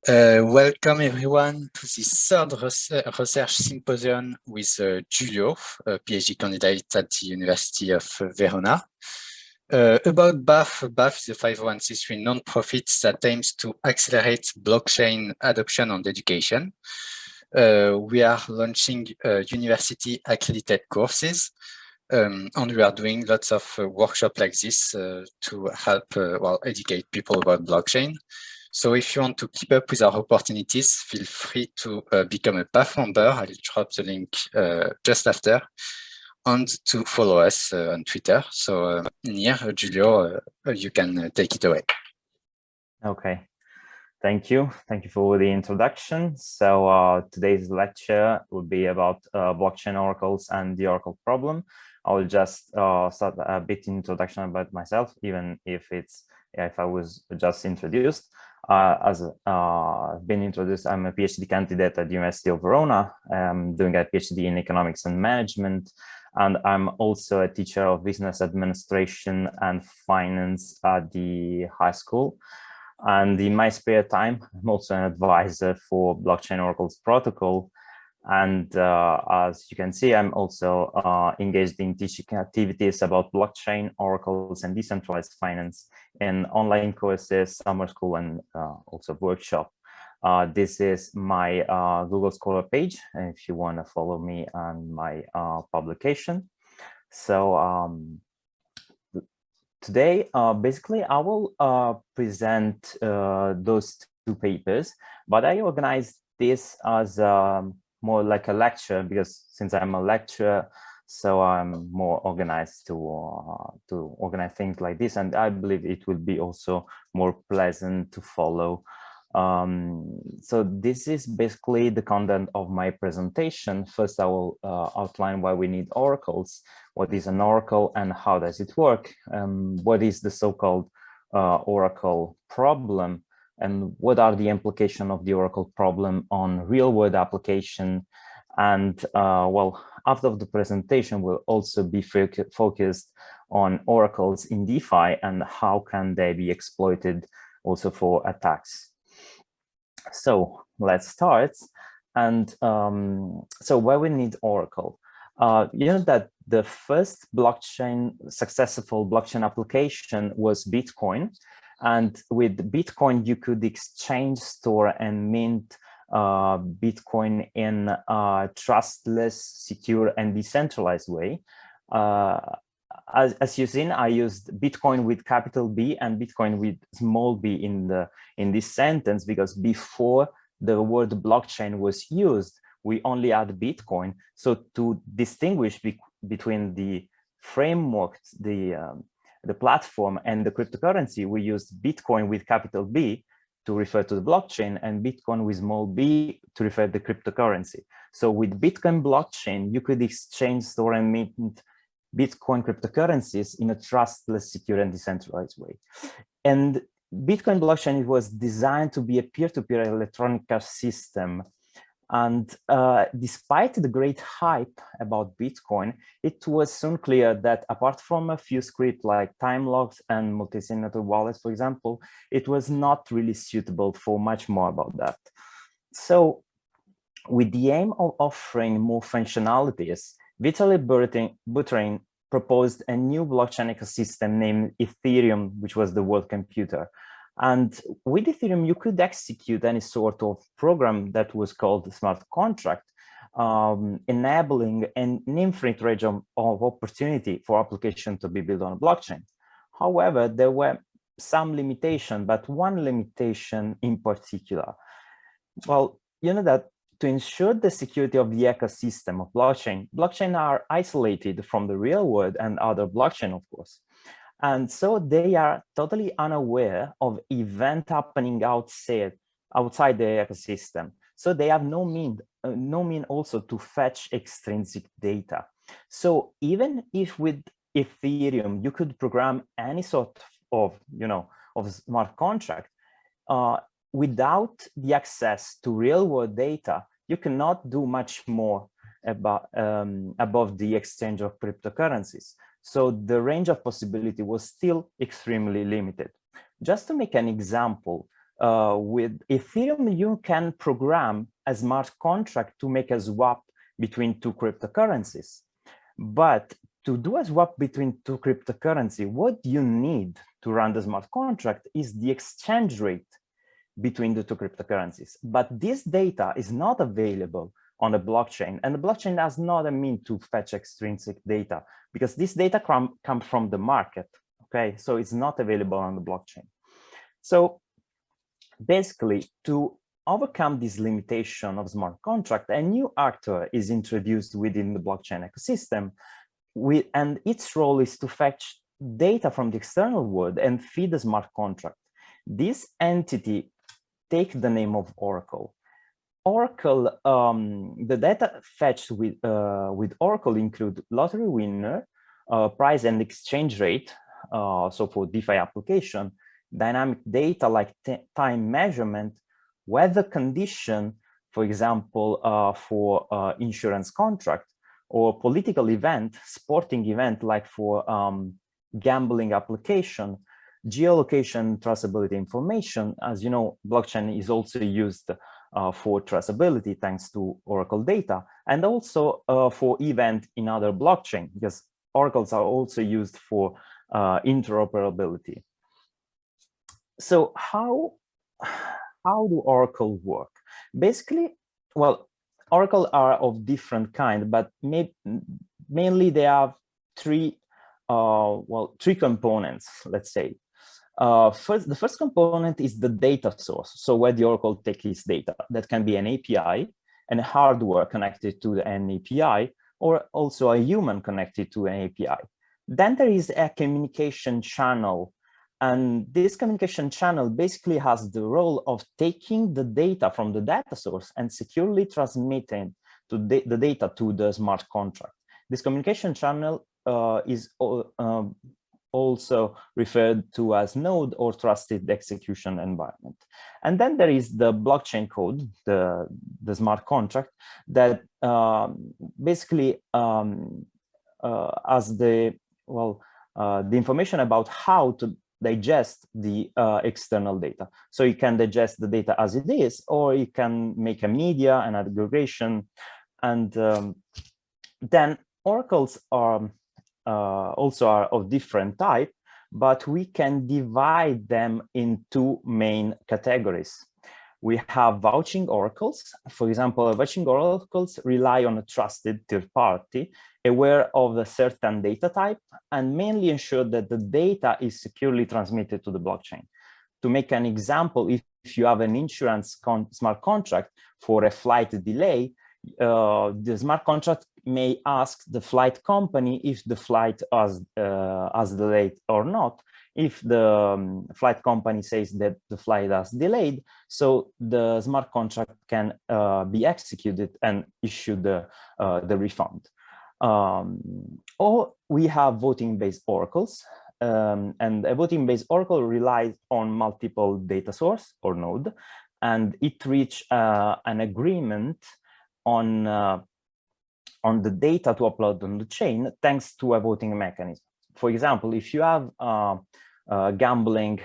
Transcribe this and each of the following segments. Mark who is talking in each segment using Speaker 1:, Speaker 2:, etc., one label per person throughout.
Speaker 1: Welcome everyone to this third research symposium with Giulio, a PhD candidate at the University of Verona. About BAF, BAF is a 501c3 non-profit that aims to accelerate blockchain adoption and education. We are launching university accredited courses, and we are doing lots of workshops like this to help educate people about blockchain. So if you want to keep up with our opportunities, feel free to become a BAF member. I'll drop the link just after, and to follow us on Twitter. So Nir, Giulio, you can take it away.
Speaker 2: Okay, thank you. Thank you for the introduction. So today's lecture will be about blockchain oracles and the oracle problem. I will just start a bit introduction about myself, even if I was just introduced. As been introduced, I'm a PhD candidate at the University of Verona. I'm doing a PhD in economics and management, and I'm also a teacher of business administration and finance at the high school. And in my spare time, I'm also an advisor for Blockchain Oracle's protocol. And as you can see, I'm also engaged in teaching activities about blockchain, oracles, and decentralized finance in online courses, summer school, and also workshop. This is my Google Scholar page, if you want to follow me on my publication. So today, basically, I will present those two papers, but I organized this as more like a lecture, because since I'm a lecturer, so I'm more organized to organize things like this, and I believe it will be also more pleasant to follow. So this is basically the content of my presentation. First, I will outline why we need oracles, what is an oracle and how does it work, what is the so-called oracle problem, and what are the implications of the oracle problem on real-world application. And well, after the presentation, we'll also be focused on oracles in DeFi and how can they be exploited also for attacks. So let's start. And so why we need oracle? You know that the first successful blockchain application was Bitcoin. And with Bitcoin, you could exchange, store, and mint Bitcoin in a trustless, secure, and decentralized way. As you've seen, I used Bitcoin with capital B and Bitcoin with small b in this sentence, because before the word blockchain was used, we only had Bitcoin. So to distinguish between the framework, the platform, and the cryptocurrency, we used Bitcoin with capital B to refer to the blockchain and Bitcoin with small b to refer to the cryptocurrency. So with Bitcoin blockchain, you could exchange, store, and mint Bitcoin cryptocurrencies in a trustless, secure, and decentralized way. And Bitcoin blockchain, it was designed to be a peer-to-peer electronic cash system. And despite the great hype about Bitcoin, it was soon clear that apart from a few scripts like time locks and multi-signature wallets, for example, it was not really suitable for much more about that. So with the aim of offering more functionalities, Vitalik Buterin proposed a new blockchain ecosystem named Ethereum, which was the world computer. And with Ethereum, you could execute any sort of program that was called a smart contract, enabling an infinite range of opportunity for application to be built on a blockchain. However, there were some limitations, but one limitation in particular. Well, you know that to ensure the security of the ecosystem of blockchain are isolated from the real world and other blockchain, of course. And so they are totally unaware of event happening outside the ecosystem. So they have no mean also to fetch extrinsic data. So even if with Ethereum, you could program any sort of, of smart contract, without the access to real world data, you cannot do much more above the exchange of cryptocurrencies. So the range of possibility was still extremely limited. Just to make an example, with Ethereum, you can program a smart contract to make a swap between two cryptocurrencies. But to do a swap between two cryptocurrencies, what you need to run the smart contract is the exchange rate between the two cryptocurrencies. But this data is not available on the blockchain, and the blockchain has not a mean to fetch extrinsic data because this data come from the market. Okay, so it's not available on the blockchain. So basically, to overcome this limitation of smart contract, a new actor is introduced within the blockchain ecosystem, and its role is to fetch data from the external world and feed the smart contract. This entity takes the name of Oracle. Oracle, the data fetched with Oracle include lottery winner, price and exchange rate, so for DeFi application, dynamic data like time measurement, weather condition, for example, for insurance contract, or political event, sporting event like for gambling application, geolocation, traceability information. As you know, blockchain is also used for traceability thanks to Oracle data, and also for event in other blockchain, because oracles are also used for interoperability. So how do Oracle work? Basically, well, Oracle are of different kind, but mainly they have three components, let's say. The first component is the data source. So where the Oracle takes its data, that can be an API and a hardware connected to an API, or also a human connected to an API. Then there is a communication channel. And this communication channel basically has the role of taking the data from the data source and securely transmitting the data to the smart contract. This communication channel is also referred to as node or trusted execution environment. And then there is the blockchain code, the smart contract, that basically has the information about how to digest the external data. So you can digest the data as it is, or you can make a media, an aggregation. And then oracles are also are of different type, but we can divide them in two main categories. We have vouching oracles. For example, vouching oracles rely on a trusted third party aware of a certain data type and mainly ensure that the data is securely transmitted to the blockchain. To make an example, if you have an insurance smart contract for a flight delay, the smart contract may ask the flight company if the flight has delayed or not. If the flight company says that the flight has delayed, so the smart contract can be executed and issue the refund. Or we have voting-based oracles, and a voting-based oracle relies on multiple data source or node, and it reaches an agreement on the data to upload on the chain thanks to a voting mechanism. For example, if you have a gambling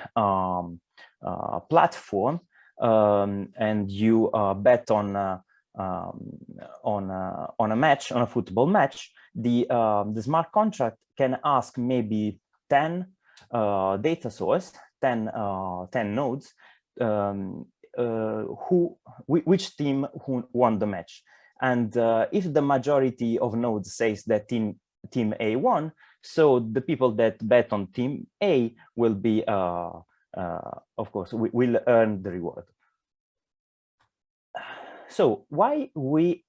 Speaker 2: platform and you bet on a match, on a football match, the smart contract can ask maybe 10 data source, 10 nodes, which team who won the match. And if the majority of nodes says that team A won, so the people that bet on team A will be, of course, will earn the reward. So why we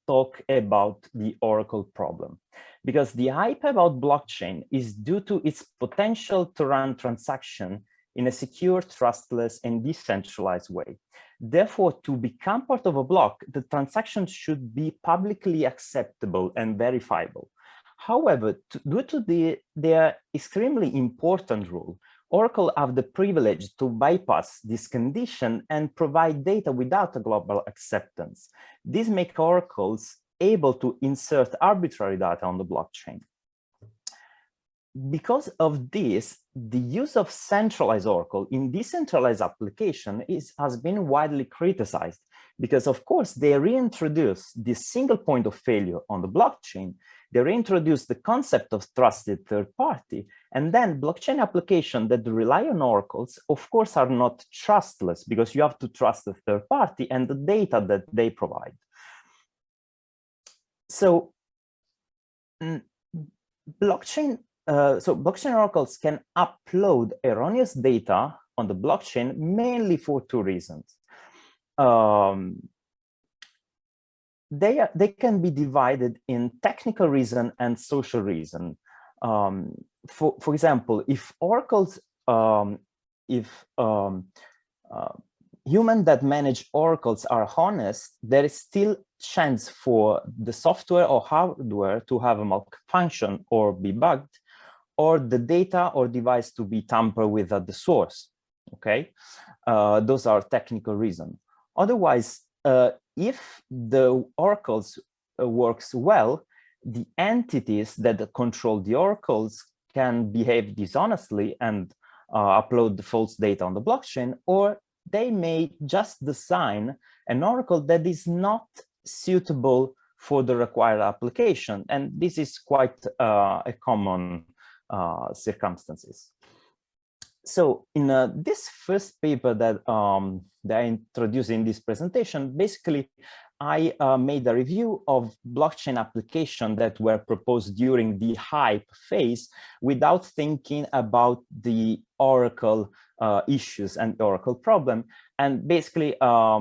Speaker 2: talk about the Oracle problem? Because the hype about blockchain is due to its potential to run transactions in a secure, trustless, and decentralized way. Therefore, to become part of a block, the transaction should be publicly acceptable and verifiable. However, due to their extremely important role, Oracle have the privilege to bypass this condition and provide data without a global acceptance. This makes oracles able to insert arbitrary data on the blockchain. because of this, the use of centralized Oracle in decentralized application has been widely criticized because, of course, they reintroduce the single point of failure on the blockchain. They reintroduce the concept of trusted third party, and then blockchain applications that rely on oracles, of course, are not trustless because you have to trust the third party and the data that they provide. So blockchain oracles can upload erroneous data on the blockchain mainly for two reasons. They can be divided in technical reason and social reason. For example, if oracles, humans that manage oracles are honest, there is still chance for the software or hardware to have a malfunction or be bugged, or the data or device to be tampered with at the source. Okay, those are technical reasons. Otherwise, if the oracles works well, the entities that control the oracles can behave dishonestly and upload the false data on the blockchain, or they may just design an oracle that is not suitable for the required application. And this is quite a common circumstances. So in this first paper that I introduced in this presentation, basically I made a review of blockchain applications that were proposed during the hype phase without thinking about the Oracle issues and Oracle problem. And basically I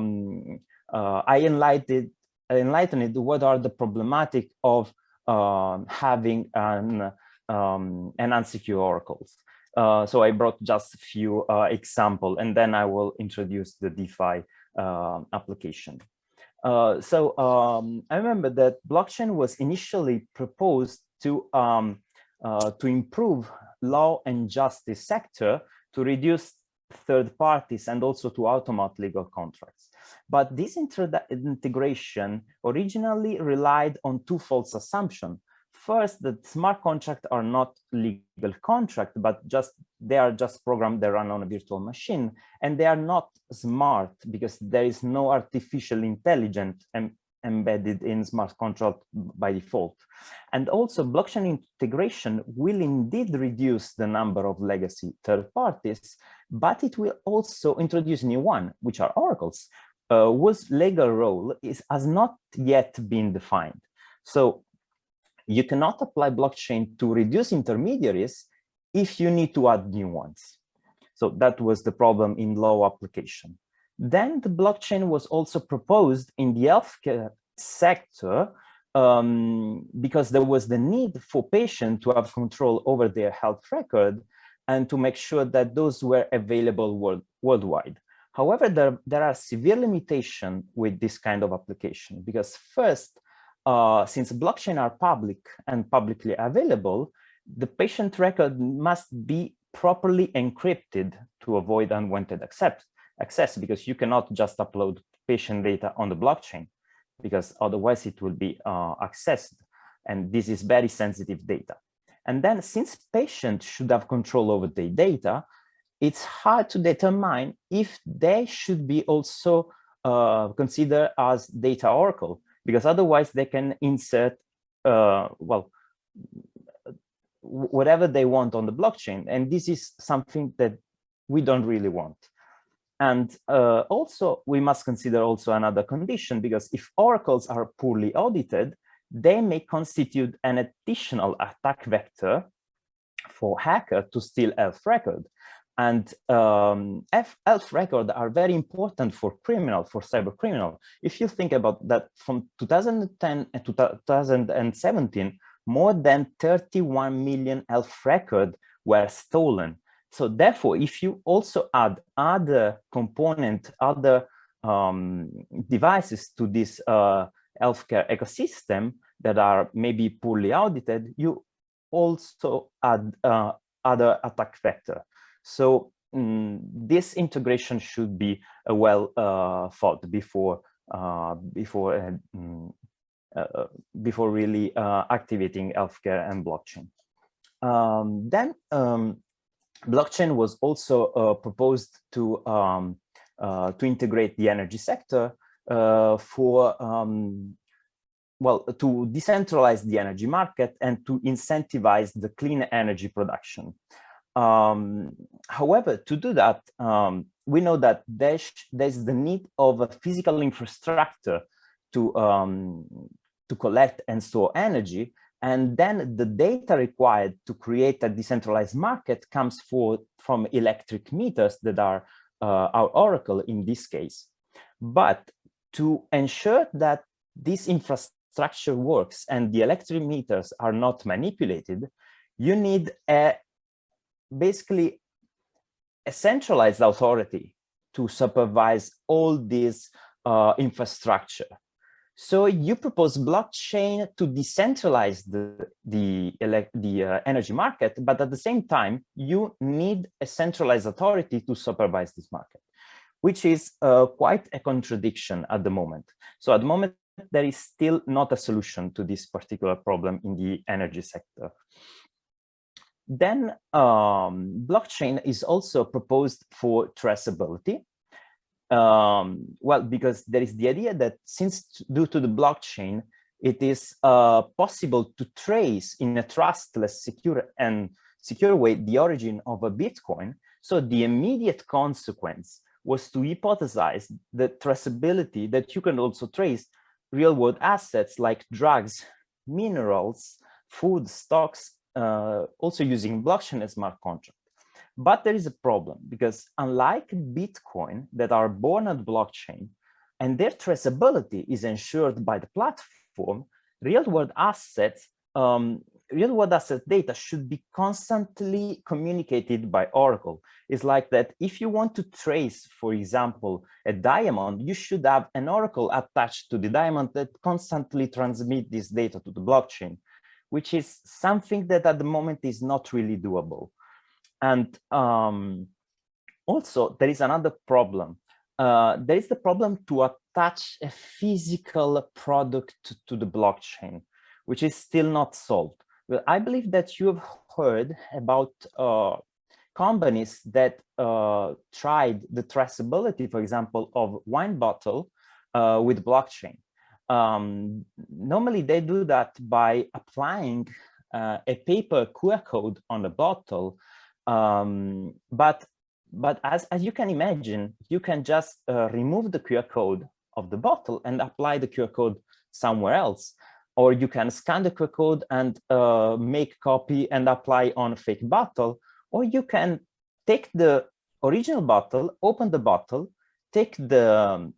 Speaker 2: enlightened what are the problematic of having an unsecure oracles. So I brought just a few examples, and then I will introduce the DeFi application. I remember that blockchain was initially proposed to improve law and justice sector, to reduce third parties, and also to automate legal contracts. But this integration originally relied on two false assumptions. First, that smart contracts are not legal contracts, but they are just programs that run on a virtual machine, and they are not smart because there is no artificial intelligence embedded in smart contract by default. And also, blockchain integration will indeed reduce the number of legacy third parties, but it will also introduce new one, which are oracles, whose legal role has not yet been defined. So you cannot apply blockchain to reduce intermediaries if you need to add new ones. So that was the problem in law application. Then the blockchain was also proposed in the healthcare sector because there was the need for patients to have control over their health record and to make sure that those were available worldwide. However, there are severe limitations with this kind of application because first, since blockchain are public and publicly available, the patient record must be properly encrypted to avoid unwanted access, because you cannot just upload patient data on the blockchain, because otherwise it will be accessed, and this is very sensitive data. And then since patients should have control over their data, it's hard to determine if they should be also considered as data oracle, because otherwise they can insert whatever they want on the blockchain, and this is something that we don't really want. And also we must consider also another condition, because if oracles are poorly audited, they may constitute an additional attack vector for hacker to steal health record. And health records are very important for cyber criminal. If you think about that, from 2010 to 2017, more than 31 million health records were stolen. So therefore, if you also add other component, other devices to this healthcare ecosystem that are maybe poorly audited, you also add other attack vector. So this integration should be well thought before really activating healthcare and blockchain. Then blockchain was also proposed to integrate the energy sector to decentralize the energy market and to incentivize the clean energy production. However, to do that, we know that there's the need of a physical infrastructure to collect and store energy, and then the data required to create a decentralized market comes from electric meters that are our Oracle in this case. But to ensure that this infrastructure works and the electric meters are not manipulated, you need basically a centralized authority to supervise all this infrastructure. So you propose blockchain to decentralize the energy market, but at the same time, you need a centralized authority to supervise this market, which is quite a contradiction at the moment. So at the moment, there is still not a solution to this particular problem in the energy sector. Then blockchain is also proposed for traceability. Well, because there is the idea that since due to the blockchain, it is possible to trace in a trustless, secure way the origin of a Bitcoin. So the immediate consequence was to hypothesize the traceability that you can also trace real-world assets like drugs, minerals, food, stocks, also using blockchain as smart contract. But there is a problem, because unlike Bitcoin that are born at blockchain and their traceability is ensured by the platform, real-world asset data should be constantly communicated by Oracle. It's like that if you want to trace, for example, a diamond, you should have an Oracle attached to the diamond that constantly transmit this data to the blockchain, which is something that at the moment is not really doable. And also, there is another problem. There is the problem to attach a physical product to the blockchain, which is still not solved. Well, I believe that you have heard about companies that tried the traceability, for example, of wine bottle with blockchain. Normally, they do that by applying a paper QR code on the bottle. But as you can imagine, you can just remove the QR code of the bottle and apply the QR code somewhere else. Or you can scan the QR code and make copy and apply on a fake bottle. Or you can take the original bottle, open the bottle, take the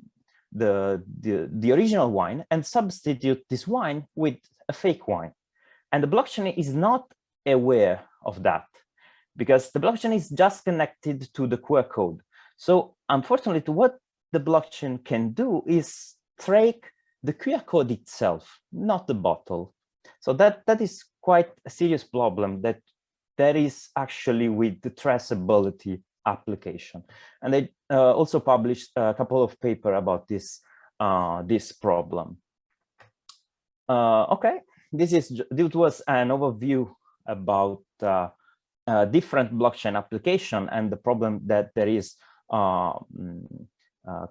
Speaker 2: original wine and substitute this wine with a fake wine. And the blockchain is not aware of that, because the blockchain is just connected to the QR code. So unfortunately, what the blockchain can do is track the QR code itself, not the bottle. So that is quite a serious problem that there is actually with the traceability application. And they also published a couple of papers about this problem. Okay, this was an overview about different blockchain application and the problem that there is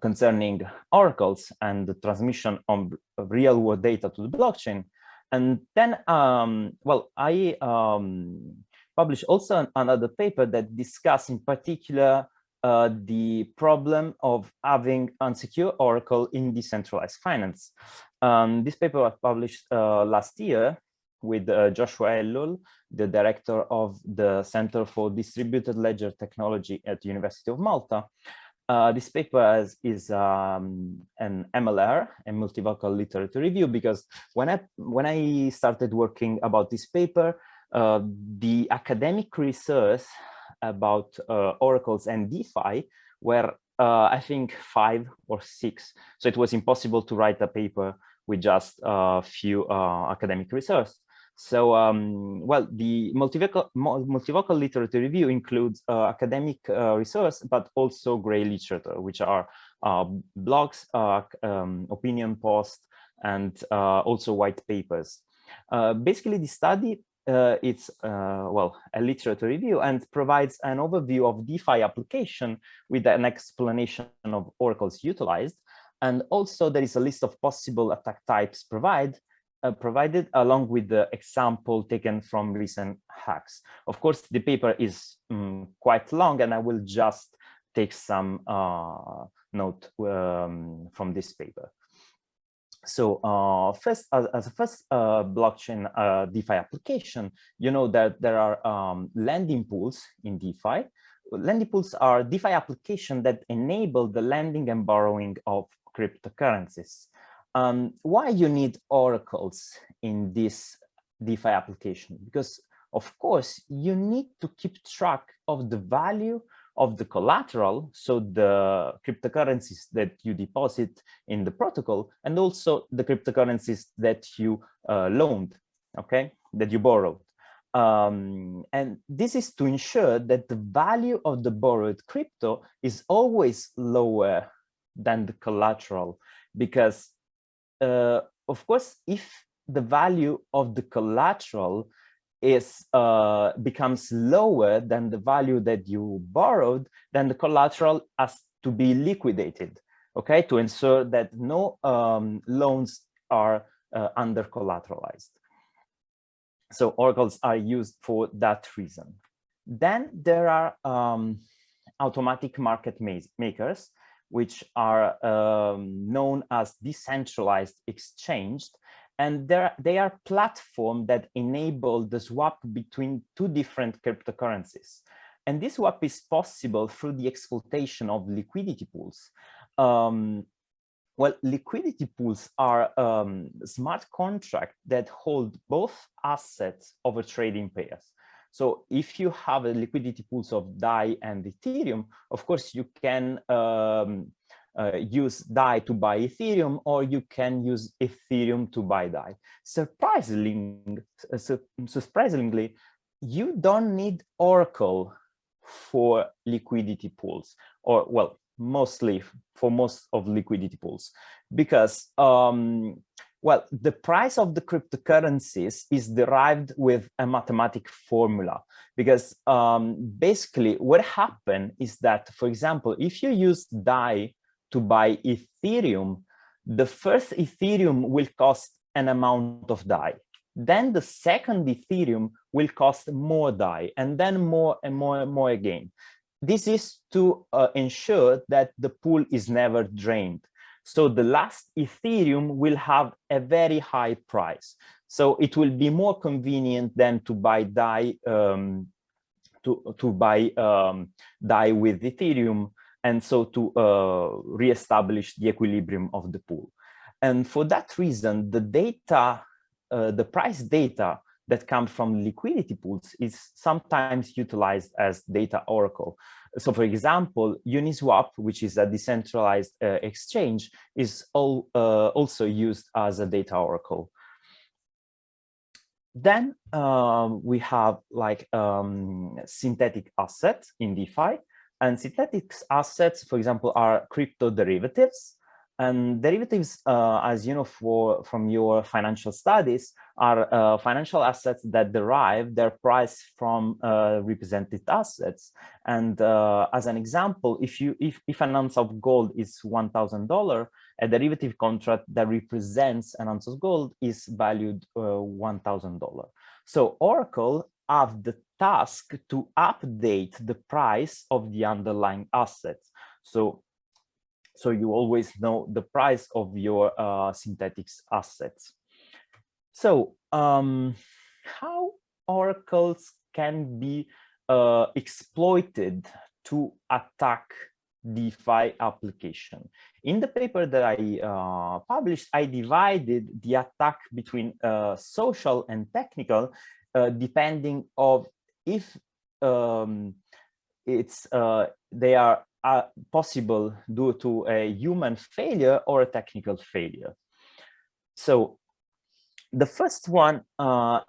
Speaker 2: concerning oracles and the transmission of real world data to the blockchain. And then, well, I published also another paper that discussed in particular the problem of having unsecure oracle in decentralized finance. This paper was published last year with Joshua Ellul, the director of the Center for Distributed Ledger Technology at the University of Malta. This paper is an MLR, a multivocal literature review, because when I started working about this paper, the academic research about oracles and DeFi were, I think, 5 or 6. So it was impossible to write a paper with just a few academic research. So, well, the multivocal literature review includes academic research, but also gray literature, which are blogs, opinion posts, and also white papers. Basically, the study it's well, a literature review and provides an overview of DeFi application with an explanation of oracles utilized. And also there is a list of possible attack types provided along with the example taken from recent hacks. Of course, the paper is quite long, and I will just take some note from this paper. So first, as a first blockchain DeFi application, you know that there are lending pools in DeFi. Lending pools are DeFi applications that enable the lending and borrowing of cryptocurrencies. Why you need oracles in this DeFi application? Because of course you need to keep track of the value of the collateral, so the cryptocurrencies that you deposit in the protocol, and also the cryptocurrencies that you loaned, okay, that you borrowed. And this is to ensure that the value of the borrowed crypto is always lower than the collateral, because of course, if the value of the collateral is becomes lower than the value that you borrowed, then the collateral has to be liquidated, okay, to ensure that no loans are under collateralized. So oracles are used for that reason. Then there are automatic market makers, which are known as decentralized exchange. And they are platforms that enable the swap between two different cryptocurrencies. And this swap is possible through the exploitation of liquidity pools. Well, liquidity pools are smart contracts that hold both assets over trading pairs. So if you have a liquidity pools of DAI and Ethereum, of course, you can use DAI to buy Ethereum, or you can use Ethereum to buy DAI. Surprisingly, you don't need Oracle for liquidity pools, or well, mostly for most of liquidity pools, because well, the price of the cryptocurrencies is derived with a mathematical formula, because basically what happened is that, for example, if you use DAI to buy Ethereum, the first Ethereum will cost an amount of DAI. Then the second Ethereum will cost more DAI, and then more and more and more again. This is to ensure that the pool is never drained. So the last Ethereum will have a very high price. So it will be more convenient than to buy DAI to buy DAI with Ethereum, and so to reestablish the equilibrium of the pool. And for that reason, the data, the price data that come from liquidity pools is sometimes utilized as data oracle. So for example, Uniswap, which is a decentralized exchange, is also used as a data oracle. Then we have like synthetic assets in DeFi. And synthetic assets, for example, are crypto derivatives. And derivatives, as you know, from your financial studies, are financial assets that derive their price from represented assets. And as an example, if an ounce of gold is $1,000, a derivative contract that represents an ounce of gold is valued $1,000. So Oracle have the task to update the price of the underlying assets. So you always know the price of your synthetic assets. So how oracles can be exploited to attack DeFi application? In the paper that I published, I divided the attack between social and technical, depending of if they are possible due to a human failure or a technical failure. So the first one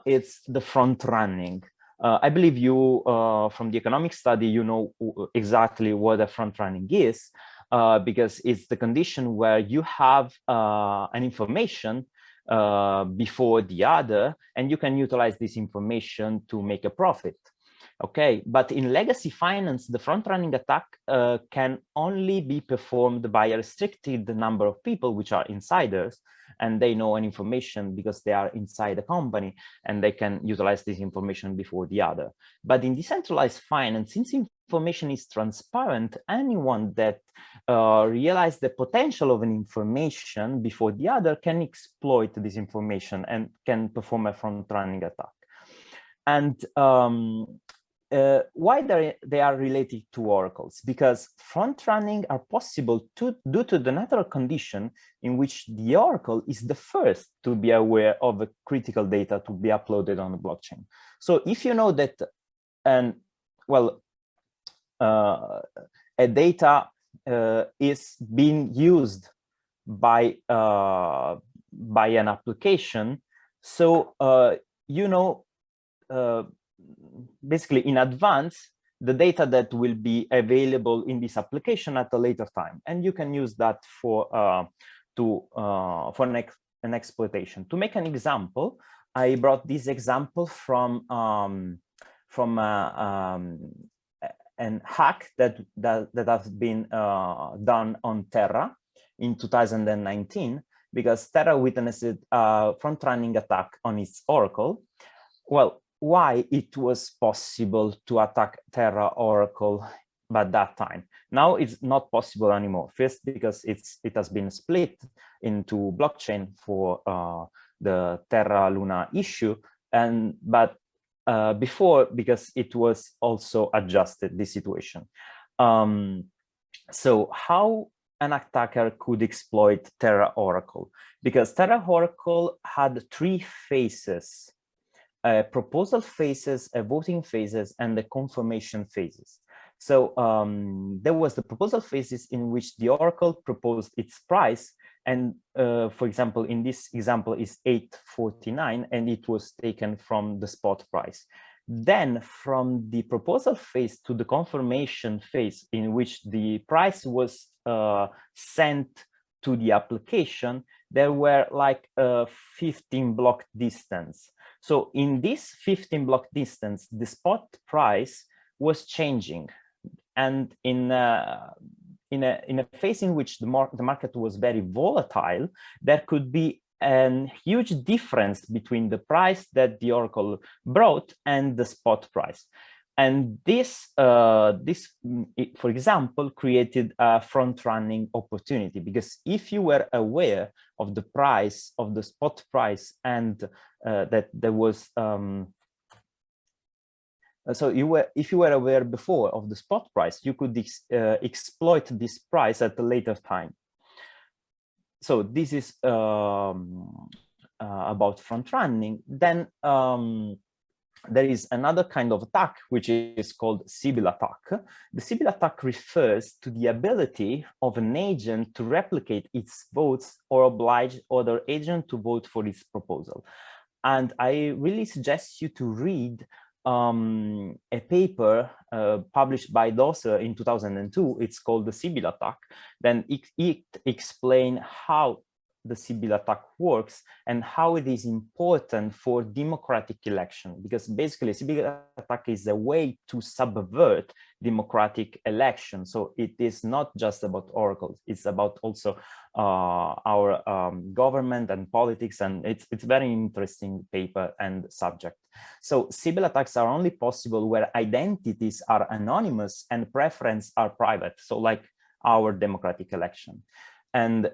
Speaker 2: is the front running. I believe you, from the economic study, you know exactly what a front running is, because it's the condition where you have an information before the other, and you can utilize this information to make a profit. Okay, but in legacy finance, the front-running attack can only be performed by a restricted number of people, which are insiders, and they know an information because they are inside the company, and they can utilize this information before the other. But in decentralized finance, since information is transparent, anyone that realizes the potential of an information before the other can exploit this information and can perform a front-running attack. And why they are related to oracles? Because front-running are possible due to the natural condition in which the oracle is the first to be aware of a critical data to be uploaded on the blockchain. So if you know that, a data is being used by an application, so you know basically in advance the data that will be available in this application at a later time, and you can use that for an exploitation. To make an example, I brought this example from an hack that has been done on Terra in 2019, because Terra witnessed a front-running attack on its oracle. Well, why it was possible to attack Terra Oracle at that time? Now it's not possible anymore. First, because it has been split into blockchain for the Terra Luna issue, but before, because it was also adjusted, this situation. So how an attacker could exploit Terra Oracle? Because Terra Oracle had 3 phases: proposal phases, a voting phases, and the confirmation phases. So there was the proposal phases in which the oracle proposed its price, and for example, in this example is 8.49, and it was taken from the spot price. Then from the proposal phase to the confirmation phase, in which the price was sent to the application, there were like 15 block distance. So in this 15 block distance, the spot price was changing, and in a phase in which the market was very volatile, there could be a huge difference between the price that the oracle brought and the spot price. And this, for example, created a front-running opportunity, because if you were aware of the price, of the spot price, and that there was, if you were aware before of the spot price, you could exploit this price at a later time. So this is about front-running. Then there is another kind of attack, which is called Sybil Attack. The Sybil Attack refers to the ability of an agent to replicate its votes or oblige other agent to vote for its proposal. And I really suggest you to read a paper published by Dosser in 2002. It's called the Sybil Attack. Then it explains how the Sybil Attack works and how it is important for democratic election, because basically Sybil Attack is a way to subvert democratic election. So it is not just about oracles, it's about also our government and politics, and it's very interesting paper and subject. So Sybil attacks are only possible where identities are anonymous and preferences are private, so like our democratic election. And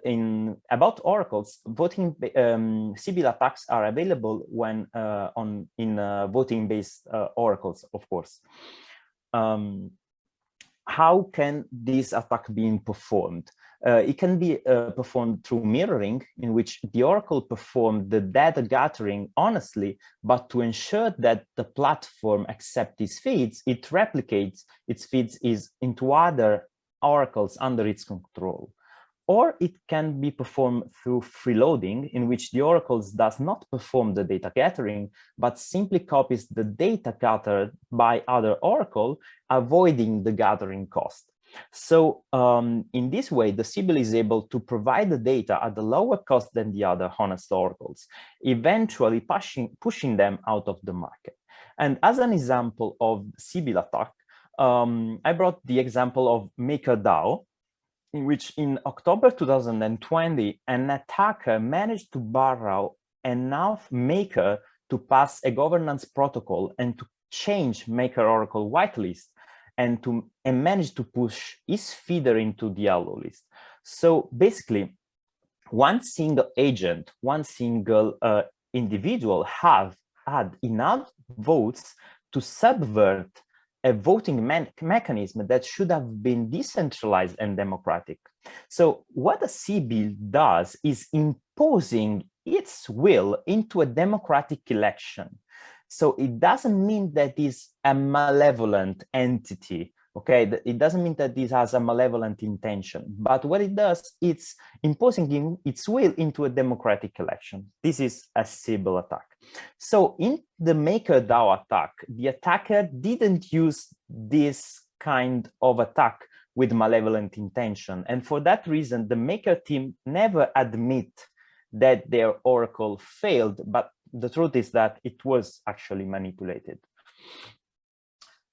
Speaker 2: about oracles, voting Sybil attacks are available when in voting-based oracles, of course. How can this attack be performed? It can be performed through mirroring, in which the oracle performed the data gathering honestly, but to ensure that the platform accepts its feeds, it replicates its feeds into other oracles under its control. Or it can be performed through freeloading, in which the oracle does not perform the data gathering, but simply copies the data gathered by other oracle, avoiding the gathering cost. So in this way, the Sybil is able to provide the data at a lower cost than the other honest oracles, eventually pushing them out of the market. And as an example of Sybil attack, I brought the example of MakerDAO, in which in October 2020, an attacker managed to borrow enough Maker to pass a governance protocol and to change Maker Oracle whitelist and manage to push his feeder into the yellow list. So basically, one single agent, one single individual had enough votes to subvert a voting mechanism that should have been decentralized and democratic. So what a Sybil does is imposing its will into a democratic election. So it doesn't mean that it's a malevolent entity, okay? It doesn't mean that this has a malevolent intention, but what it does, it's imposing its will into a democratic election. This is a Sybil attack. So in the MakerDAO attack, the attacker didn't use this kind of attack with malevolent intention. And for that reason, the Maker team never admit that their oracle failed, but the truth is that it was actually manipulated.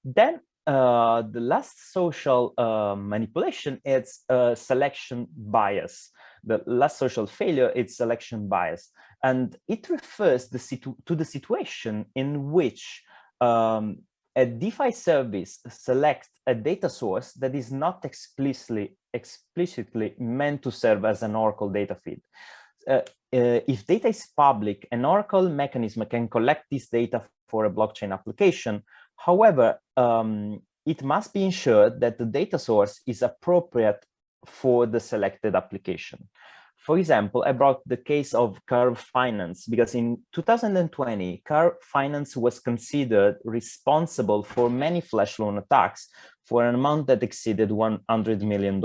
Speaker 2: Then the last social manipulation is selection bias. The last social failure is selection bias. And it refers to the situation in which a DeFi service selects a data source that is not explicitly meant to serve as an Oracle data feed. If data is public, an Oracle mechanism can collect this data for a blockchain application. However, it must be ensured that the data source is appropriate for the selected application. For example, I brought the case of Curve Finance because in 2020, Curve Finance was considered responsible for many flash loan attacks for an amount that exceeded $100 million.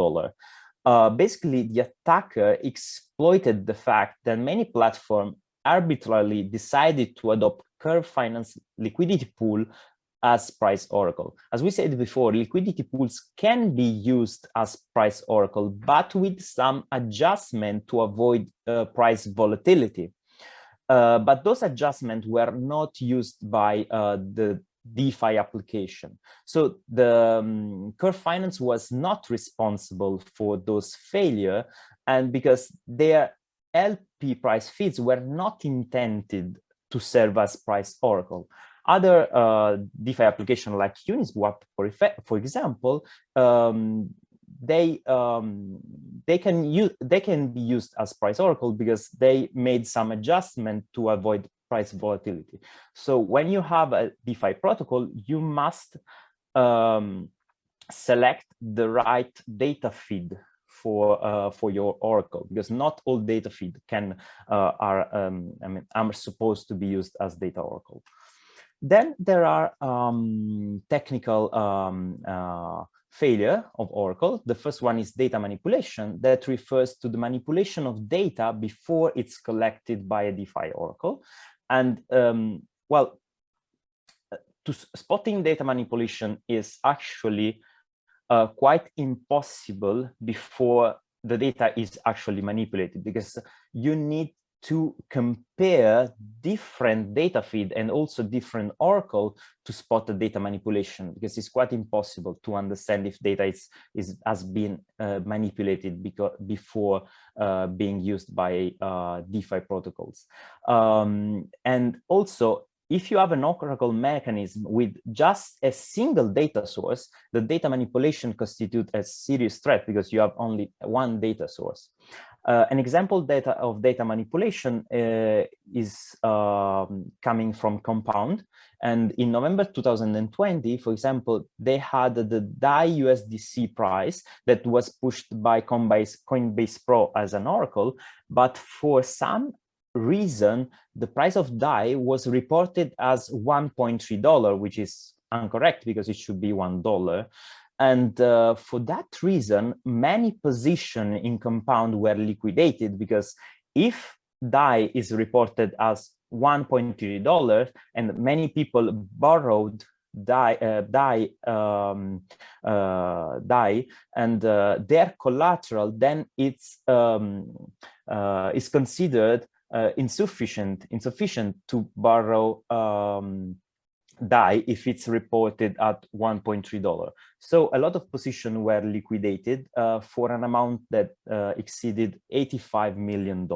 Speaker 2: Basically, the attacker exploited the fact that many platforms arbitrarily decided to adopt Curve Finance liquidity pool as price oracle. As we said before, liquidity pools can be used as price oracle, but with some adjustment to avoid price volatility. But those adjustments were not used by the DeFi application. So the Curve Finance was not responsible for those failures, and because their LP price feeds were not intended to serve as price oracle. Other DeFi applications like Uniswap, for example, they can be used as price oracle because they made some adjustment to avoid price volatility. So when you have a DeFi protocol, you must select the right data feed for your oracle, because not all data feed are supposed to be used as data oracle. Then there are technical failure of Oracle. The first one is data manipulation, that refers to the manipulation of data before it's collected by a DeFi Oracle. And well, spotting data manipulation is actually quite impossible before the data is actually manipulated, because you need to compare different data feed and also different oracle to spot the data manipulation, because it's quite impossible to understand if data has been manipulated before being used by DeFi protocols. And also, if you have an oracle mechanism with just a single data source, the data manipulation constitutes a serious threat because you have only one data source. An example of data manipulation is coming from Compound. And in November 2020, for example, they had the DAI USDC price that was pushed by Coinbase Pro as an oracle, but for some reason, the price of DAI was reported as $1.3, which is incorrect because it should be $1. And for that reason, many positions in Compound were liquidated, because if DAI is reported as $1.3 and many people borrowed DAI, and their collateral, then it's is considered insufficient to borrow DAI if it's reported at $1.3. So a lot of positions were liquidated for an amount that exceeded $85 million.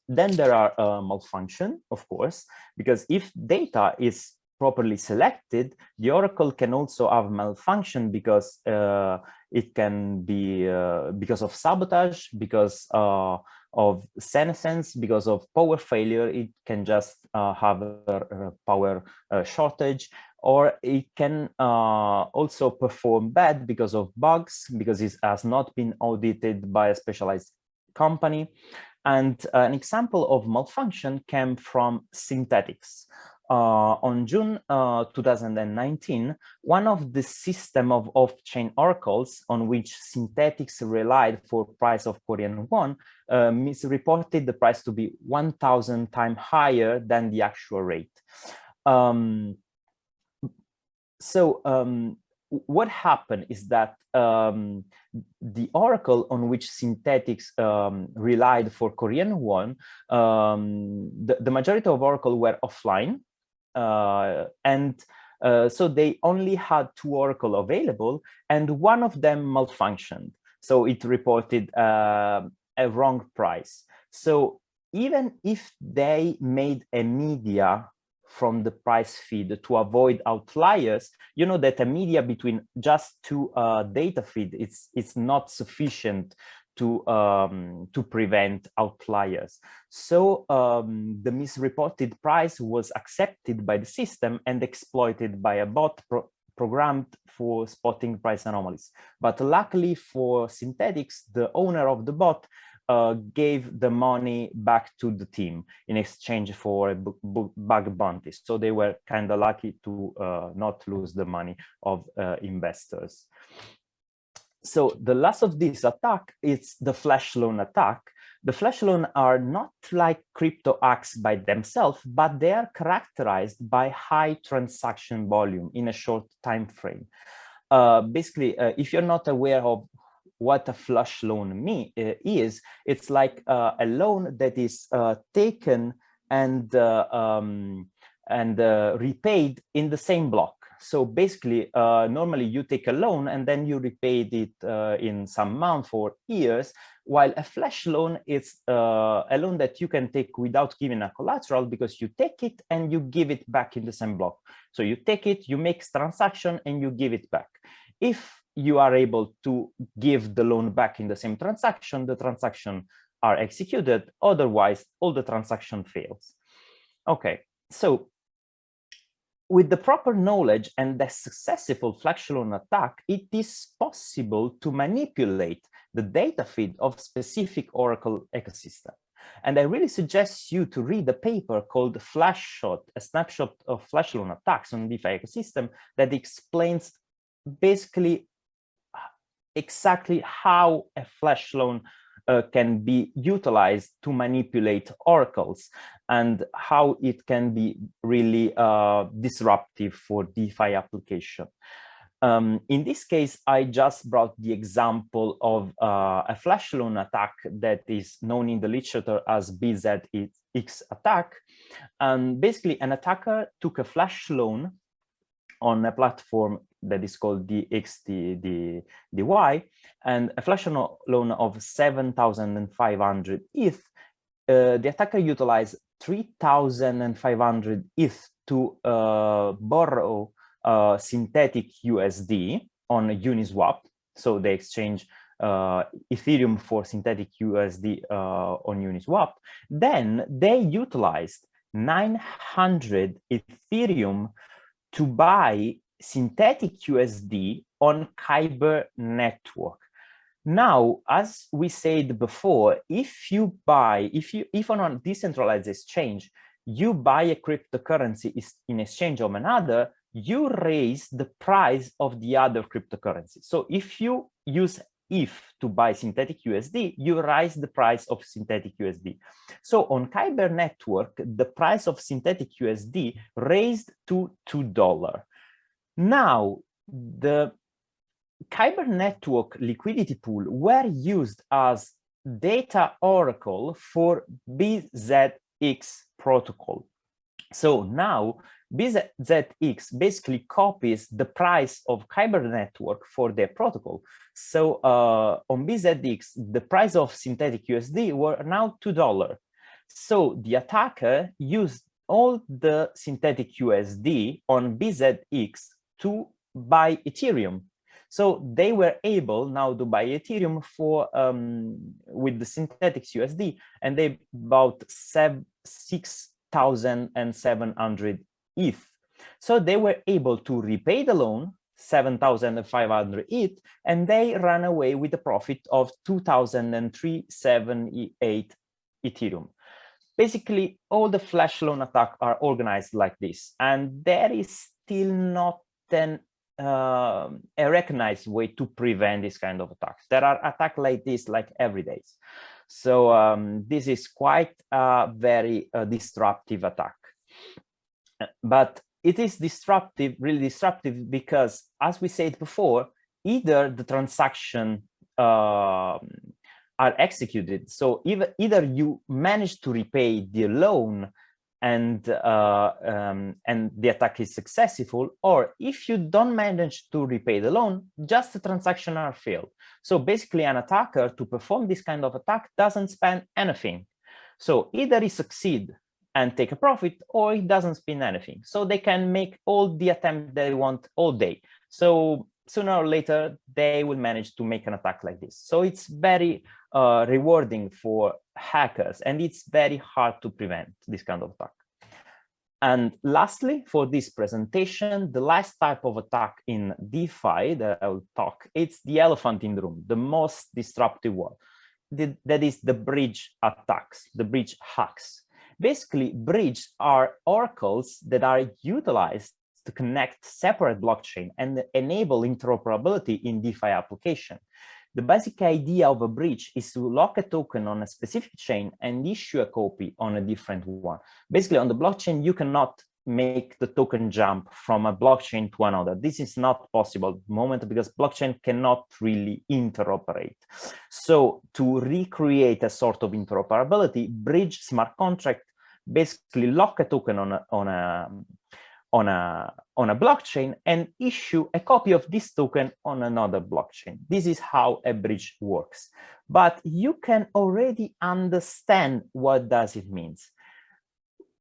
Speaker 2: Then there are malfunctions, of course, because if data is properly selected, the Oracle can also have malfunction because it can be because of sabotage, because of senescence, because of power failure. It can just have a power shortage, or it can also perform bad because of bugs, because it has not been audited by a specialized company. And an example of malfunction came from synthetics. On June 2019, one of the system of off-chain oracles on which synthetics relied for price of Korean won misreported the price to be 1,000 times higher than the actual rate. What happened is that the oracle on which synthetics relied for Korean won, the majority of oracle were offline, and so they only had 2 oracle available, and one of them malfunctioned. So it reported a wrong price. So even if they made a media from the price feed to avoid outliers, you know that a media between just 2 data feed, it's not sufficient to prevent outliers. So the misreported price was accepted by the system and exploited by a bot programmed for spotting price anomalies. But luckily for synthetics, the owner of the bot gave the money back to the team in exchange for a bug bounty. So they were kind of lucky to not lose the money of investors. So the last of this attack is the flash loan attack. The flash loan are not like crypto hacks by themselves, but they are characterized by high transaction volume in a short time frame. Basically, if you're not aware of what a flash loan is, it's like a loan that is taken and repaid in the same block. So basically, normally you take a loan and then you repaid it in some months or years, while a flash loan is a loan that you can take without giving a collateral, because you take it and you give it back in the same block. So you take it, you make transaction, and you give it back. If you are able to give the loan back in the same transaction, the transaction are executed. Otherwise, all the transaction fails. Okay, so with the proper knowledge and the successful flash loan attack, it is possible to manipulate the data feed of specific Oracle ecosystem. And I really suggest you to read a paper called Flash Shot, a snapshot of flash loan attacks on DeFi ecosystem, that explains basically exactly how a flash loan can be utilized to manipulate oracles, and how it can be really disruptive for DeFi application. In this case, I just brought the example of a flash loan attack that is known in the literature as BZX attack. And basically, an attacker took a flash loan on a platform that is called DXDY, and a flash loan of 7,500 ETH. The attacker utilized 3,500 ETH to borrow synthetic USD on Uniswap. So they exchange Ethereum for synthetic USD on Uniswap. Then they utilized 900 Ethereum to buy synthetic USD on Kyber network. Now, as we said before, if on a decentralized exchange, you buy a cryptocurrency in exchange of another, you raise the price of the other cryptocurrency. So if you use if to buy synthetic USD, you raise the price of synthetic USD. So on Kyber network, the price of synthetic USD raised to $2. Now, the Kyber network liquidity pool were used as data oracle for BZX protocol. So now BZX basically copies the price of Kyber network for their protocol. So on BZX, the price of synthetic USD were now $2. So the attacker used all the synthetic USD on BZX to buy Ethereum. So they were able now to buy Ethereum for with the synthetic USD, and they bought 6,700 ETH. So they were able to repay the loan, 7,500 ETH, and they ran away with a profit of 2,378 Ethereum. Basically, all the flash loan attacks are organized like this, and there is still not a recognized way to prevent this kind of attacks. There are attacks like this like every day. So this is quite a very disruptive attack. But it is disruptive, really disruptive, because as we said before, either the transaction are executed. So either you manage to repay the loan and the attack is successful, or if you don't manage to repay the loan, just the transaction are failed. So basically an attacker to perform this kind of attack doesn't spend anything. So either he succeed and take a profit, or he doesn't spend anything. So they can make all the attempt they want all day. So sooner or later, they will manage to make an attack like this. So it's very rewarding for hackers, and it's very hard to prevent this kind of attack. And lastly, for this presentation, the last type of attack in DeFi that I will talk, it's the elephant in the room, the most disruptive one. That is the bridge attacks, the bridge hacks. Basically, bridges are oracles that are utilized to connect separate blockchain and enable interoperability in DeFi application. The basic idea of a bridge is to lock a token on a specific chain and issue a copy on a different one. Basically, on the blockchain, you cannot make the token jump from a blockchain to another. This is not possible at the moment because blockchain cannot really interoperate. So to recreate a sort of interoperability, bridge smart contract basically lock a token on a blockchain and issue a copy of this token on another blockchain. This is how a bridge works. But you can already understand what does it means.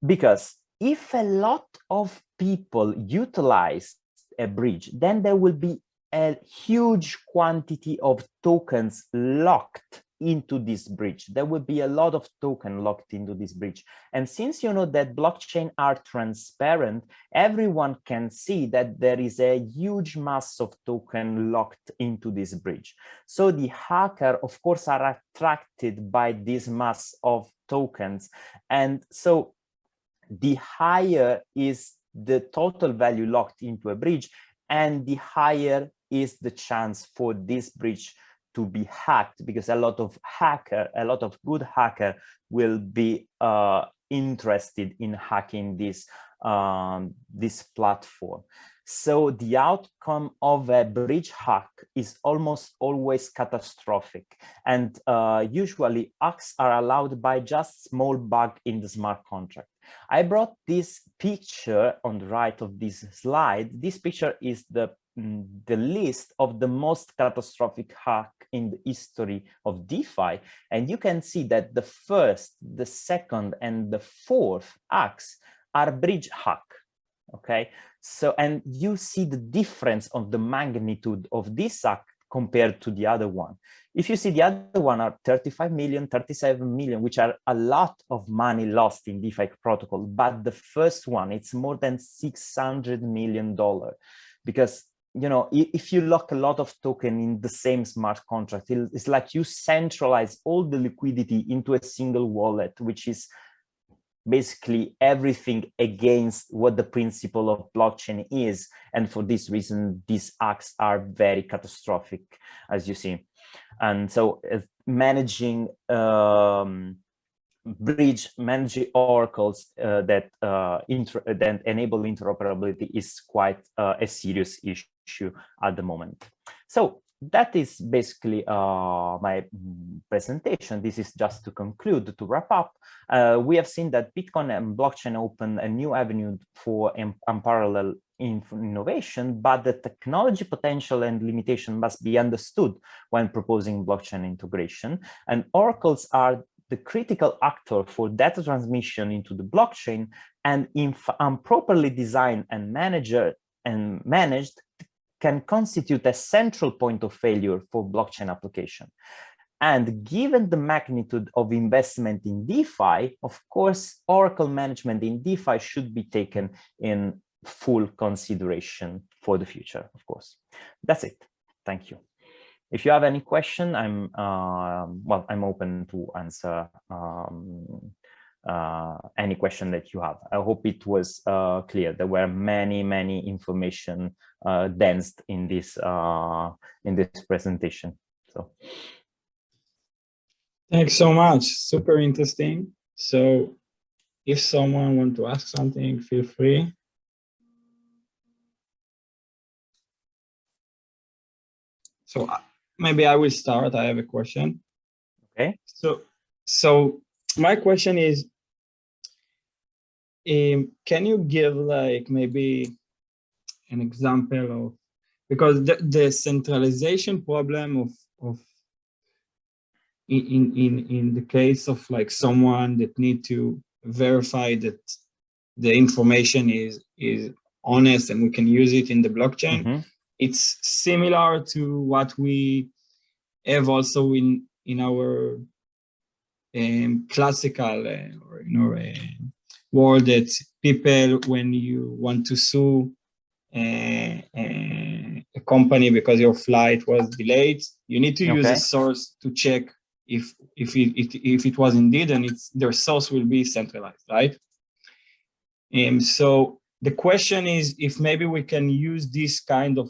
Speaker 2: Because if a lot of people utilize a bridge, then there will be a huge quantity of tokens locked into this bridge. There will be a lot of token locked into this bridge. And since you know that blockchain are transparent, everyone can see that there is a huge mass of token locked into this bridge. So the hacker, of course, are attracted by this mass of tokens. And so the higher is the total value locked into a bridge, and the higher is the chance for this bridge to be hacked, because a lot of good hacker will be interested in hacking this this platform. So the outcome of a bridge hack is almost always catastrophic, and usually hacks are allowed by just small bug in the smart contract. I brought this picture on the right of this slide. This picture is the list of the most catastrophic hack in the history of DeFi, and you can see that the first, the second, and the fourth hacks are bridge hack. Okay, so and you see the difference of the magnitude of this hack compared to the other one. If you see the other one are 35 million, 37 million, which are a lot of money lost in DeFi protocol, but the first one, it's more than $600 million, because you know, if you lock a lot of token in the same smart contract, it's like you centralize all the liquidity into a single wallet, which is basically everything against what the principle of blockchain is. And for this reason, these hacks are very catastrophic, as you see. And so managing managing oracles that enable interoperability is quite a serious issue at the moment. So that is basically my presentation. This is just to conclude, to wrap up. We have seen that Bitcoin and blockchain open a new avenue for unparalleled innovation, but the technology potential and limitation must be understood when proposing blockchain integration. And oracles are the critical actor for data transmission into the blockchain, and if improperly designed and managed, can constitute a central point of failure for blockchain application. And given the magnitude of investment in DeFi, of course, Oracle management in DeFi should be taken in full consideration for the future, of course. That's it. Thank you. If you have any question, I'm open to answer any question that you have. I hope it was clear. There were many information dense in this presentation. So,
Speaker 3: thanks so much. Super interesting. So, if someone wants to ask something, feel free. So maybe I will start. I have a question.
Speaker 2: Okay.
Speaker 3: So my question is, can you give like maybe an example of, because the centralization problem of in the case of like someone that need to verify that the information is honest and we can use it in the blockchain. Mm-hmm. It's similar to what we have also in our classical world, that people, when you want to sue a company because your flight was delayed, you need to use a source to check if it was indeed, and their source will be centralized, right? So the question is if maybe we can use this kind of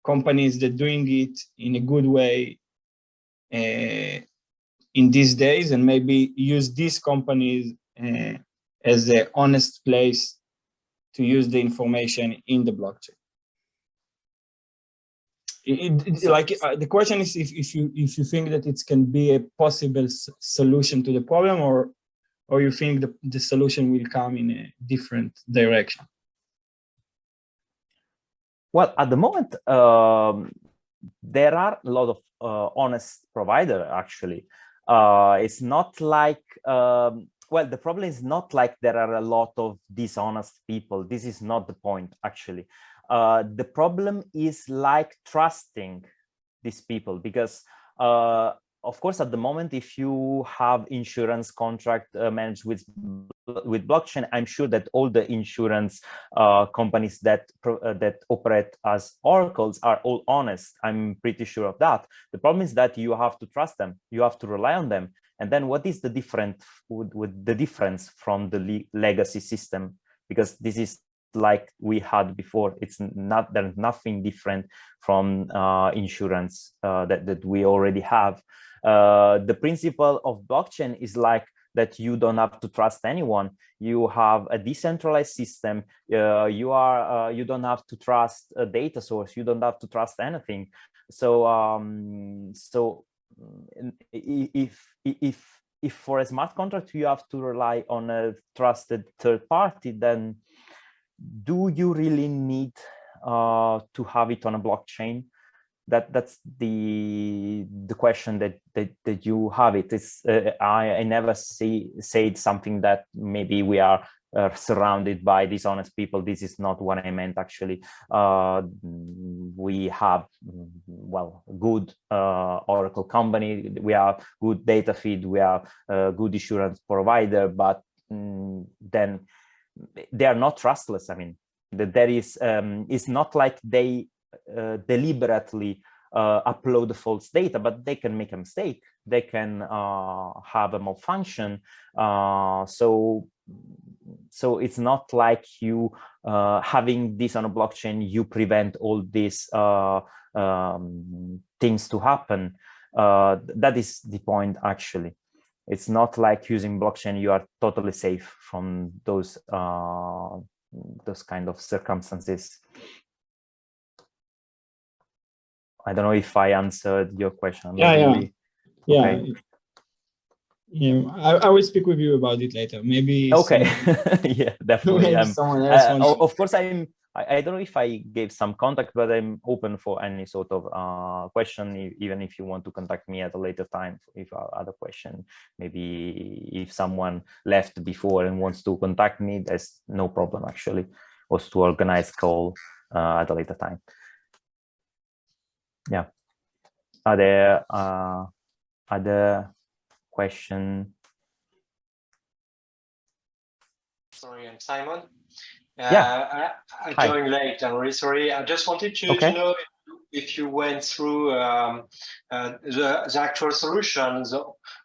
Speaker 3: companies that doing it in a good way in these days, and maybe use these companies as the honest place to use the information in the blockchain. The question is if you think that it can be a possible solution to the problem, or you think the solution will come in a different direction.
Speaker 2: Well, at the moment, there are a lot of honest providers, actually. It's not like, well, the problem is not like there are a lot of dishonest people. This is not the point, actually. The problem is like trusting these people, because of course, at the moment, if you have insurance contract managed with blockchain, I'm sure that all the insurance companies that operate as oracles are all honest. I'm pretty sure of that. The problem is that you have to trust them. You have to rely on them. And then what is the difference from the legacy system? Because this is like we had before. It's not, there's nothing different from insurance that we already have. The principle of blockchain is like that you don't have to trust anyone. You have a decentralized system. You don't have to trust a data source. You don't have to trust anything. So if for a smart contract you have to rely on a trusted third party, then do you really need to have it on a blockchain? That's the question that you have. It is I never said something that maybe we are surrounded by dishonest people. This is not what I meant, actually. We have, well, good Oracle company, we have good data feed, we have a good insurance provider, but then they are not trustless. I mean, there is it's not like they deliberately upload the false data, but they can make a mistake. They can have a malfunction. So it's not like you having this on a blockchain, you prevent all these things to happen. That is the point, actually. It's not like using blockchain, you are totally safe from those kind of circumstances. I don't know if I answered your question.
Speaker 3: Yeah.
Speaker 2: Okay.
Speaker 3: Yeah, I will speak with you about it later. Maybe.
Speaker 2: Okay. Yeah, definitely.
Speaker 3: Maybe someone else wants
Speaker 2: of course, I don't know if I gave some contact, but I'm open for any sort of question, even if you want to contact me at a later time if other question. Maybe if someone left before and wants to contact me, there's no problem actually, or to organize call at a later time. Yeah. Are there other question?
Speaker 4: Sorry, I'm Simon.
Speaker 2: Yeah.
Speaker 4: I joined late. I'm really sorry. I just wanted to know if you went through the actual solutions.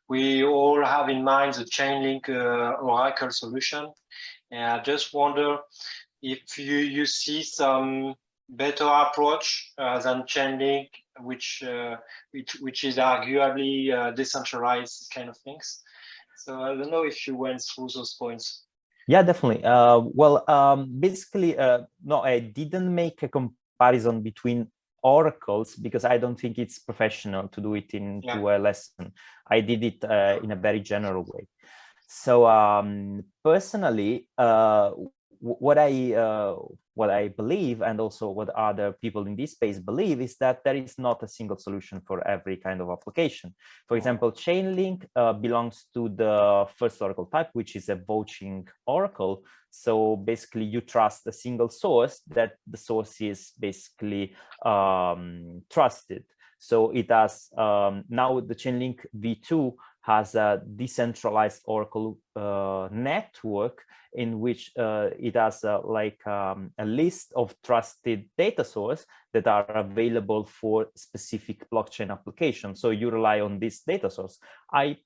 Speaker 4: We all have in mind the Chainlink Oracle solution. And I just wonder if you see some better approach than Chainlink, which is arguably decentralized kind of things. So I don't know if you went through those points.
Speaker 2: Yeah, definitely. Basically, no, I didn't make a comparison between oracles because I don't think it's professional to do it into a lesson. I did it in a very general way. So personally, what I believe, and also what other people in this space believe, is that there is not a single solution for every kind of application. For example, Chainlink belongs to the first oracle type, which is a vouching oracle. So basically, you trust a single source that the source is basically trusted. So it has now the Chainlink v2 has a decentralized Oracle network in which it has a list of trusted data sources that are available for specific blockchain applications. So you rely on this data source. I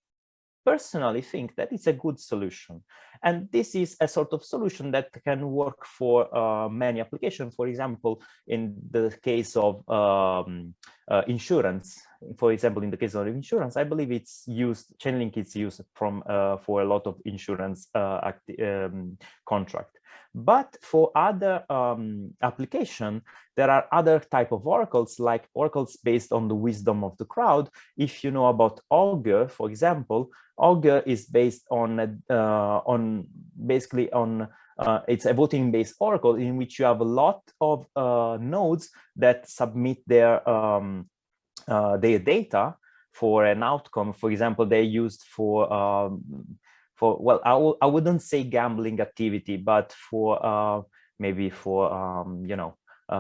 Speaker 2: personally think that it's a good solution. And this is a sort of solution that can work for many applications. For example, in the case of insurance, for example, in the case of insurance, I believe it's used, Chainlink is used for a lot of insurance contract. But for other application, there are other type of oracles, like oracles based on the wisdom of the crowd. If you know about Augur, for example, Augur is based on it's a voting-based oracle in which you have a lot of nodes that submit their data for an outcome. For example, they're used for well, I wouldn't say gambling activity, but for maybe for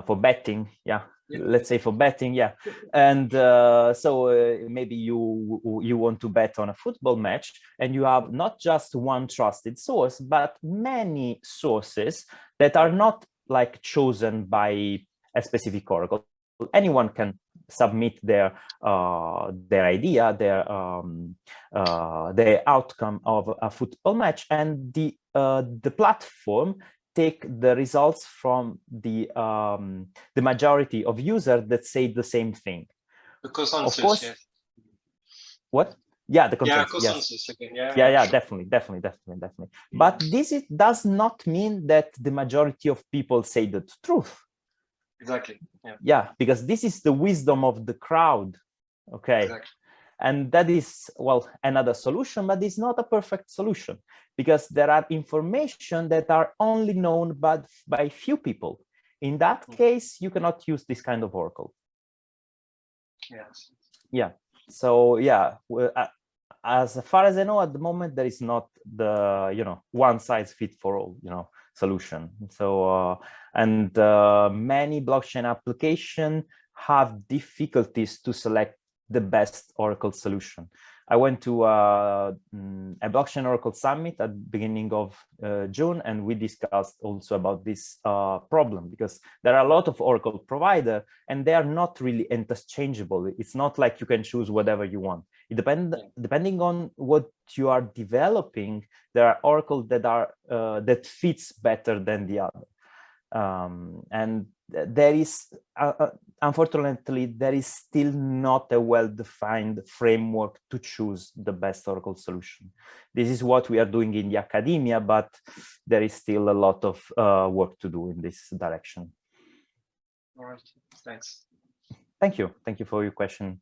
Speaker 2: for betting. Yeah, let's say for betting. Yeah, and so maybe you want to bet on a football match, and you have not just one trusted source, but many sources that are not like chosen by a specific oracle. Anyone can submit their idea, their outcome of a football match, and the platform take the results from the majority of users that say the same thing.
Speaker 4: The consensus,
Speaker 2: of course.
Speaker 4: Yes.
Speaker 2: What? Yeah, the consensus.
Speaker 4: Yeah, consensus
Speaker 2: yes.
Speaker 4: again.
Speaker 2: Yeah, definitely. But this does not mean that the majority of people say the truth.
Speaker 4: Exactly.
Speaker 2: Yeah, because this is the wisdom of the crowd. Okay.
Speaker 4: Exactly.
Speaker 2: And that is, well, another solution, but it's not a perfect solution because there are information that are only known by few people. In that case, you cannot use this kind of oracle.
Speaker 4: Yes.
Speaker 2: Yeah. So yeah, as far as I know, at the moment, there is not the one size fit for all solution. So and many blockchain applications have difficulties to select the best oracle solution. I went to a blockchain oracle summit at the beginning of June, and we discussed also about this problem, because there are a lot of oracle providers and they are not really interchangeable. It's not like you can choose whatever you want. It depending on what you are developing, there are oracles that are that fits better than the other. And there is, unfortunately, there is still not a well-defined framework to choose the best Oracle solution. This is what we are doing in the academia, but there is still a lot of work to do in this direction.
Speaker 4: All right, thanks.
Speaker 2: Thank you. Thank you for your question.